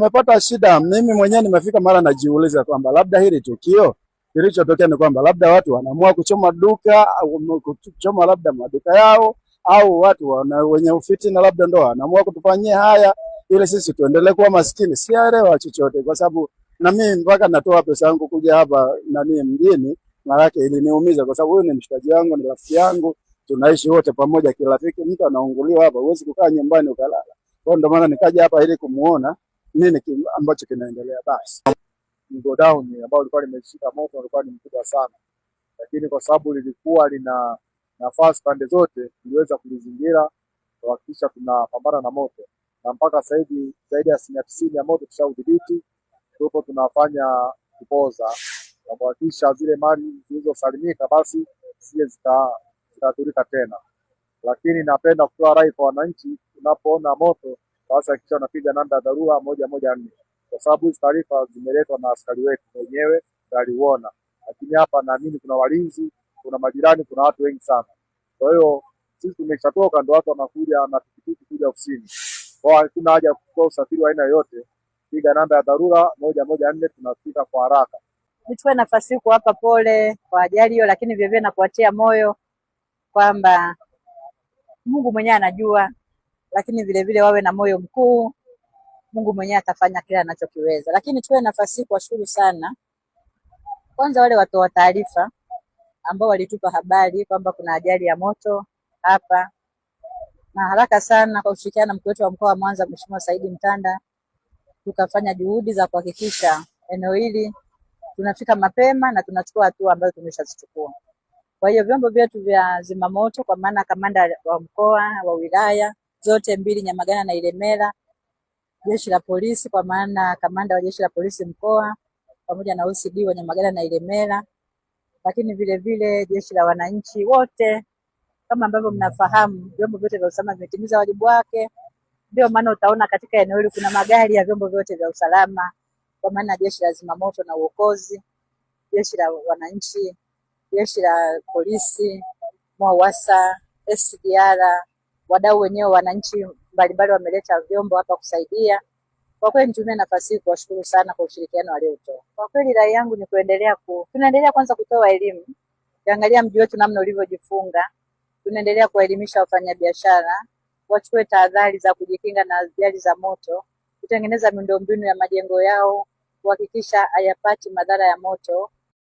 Tumepata shida. Mimi mwenyewe nimefika mara najiuliza kwamba labda hili tukio kilichotokea ni kwamba labda watu wanaamua kuchoma duka au kuchoma labda maduka yao, au watu wenye ufitina labda ndo wanaamua kutufanyia haya ili sisi tuendelee kuwa maskini. Sielewa chochote, kwa sababu na mimi mpaka natoa pesa yangu kuja hapa mjini, mara yake iliniumiza, kwa sababu huyu ni mshikaji wangu, ni rafiki yangu, tunaishi wote pamoja kirafiki. Mtu anaunguliwa hapa, huwezi kukaa nyumbani ukalala. Kwa ndio maana nikaja hapa ili kumuona nini ambacho kinaendelea. Basi godown ambao ulikuwa limeshika moto ulikuwa ni mkubwa sana, lakini kwa sababu lilikuwa lina nafasi pande zote, tuliweza kulizingira kuhakikisha tunapambana na moto, na mpaka sasa hivi zaidi ya 90% ya moto tushaudhibiti. Tupo tunafanya kupoza na kuhakikisha zile mali zilizosalimika basi zisije zikaathirika tena. Lakini napenda kutoa rai kwa wananchi, unapoona moto basi hakikisha unapiga namba ya dharura 114, kwa sababu hizi taarifa zimeletwa na askari wetu wenyewe waliuona. Lakini hapa naamini kuna walinzi, kuna majirani, kuna watu wengi sana. Kwa hiyo sisi tumeshatoka, ndio watu wanakuja na pikipiki kuja ofisini. Kwa hiyo hakuna haja ya kuchukua usafiri wa aina yoyote. Piga namba ya dharura 114, tunafika kwa haraka. Nichukue nafasi hii kuwapa pole kwa ajali hiyo, lakini vile vile na kuwatia moyo kwamba Mungu mwenyewe anajua, lakini vile vile wawe na moyo mkuu. Mungu mwenyewe atafanya kile anachokiweza. Lakini nichukue nafasi hii kuwashukuru sana kwanza wale watoa taarifa ambao walitupa habari kwamba kuna ajali ya moto hapa, na haraka sana kwa ushirikiano na mkuu wetu wa mkoa wa Mwanza Mheshimiwa Saidi Mtanda tukafanya juhudi za kuhakikisha eneo hili tunafika mapema na tunachukua hatua ambazo tumeshazichukua. Kwa hiyo vyombo vyetu vya zimamoto kwa maana kamanda wa mkoa wa wilaya zote mbili Nyamagana na Ilemela, jeshi la polisi kwa maana kamanda wa jeshi la polisi mkoa pamoja na OCD wa Nyamagana na Ilemela, lakini vile vile jeshi la wananchi wote, kama ambavyo mnafahamu vyombo vyote vya usalama vimetimiza wajibu wake. Ndio maana utaona katika eneo hili kuna magari ya vyombo vyote vya usalama kwa maana jeshi la zimamoto na uokozi, jeshi la wananchi, jeshi la polisi, MWAUWASA, SGR, wadau wenyewe wananchi mbalimbali wameleta vyombo hapa kusaidia. Kwa kweli nitumie nafasi hii kuwashukuru sana kwa ushirikiano waliotoa. Kwa kweli rai yangu ni tunaendelea kwanza kutoa elimu. Ukiangalia mji wetu namna ulivyojifunga, tunaendelea kuwaelimisha wafanyabiashara wachukue tahadhari za kujikinga na ajali za moto, kutengeneza miundombinu ya majengo yao, kuhakikisha hayapati madhara ya moto.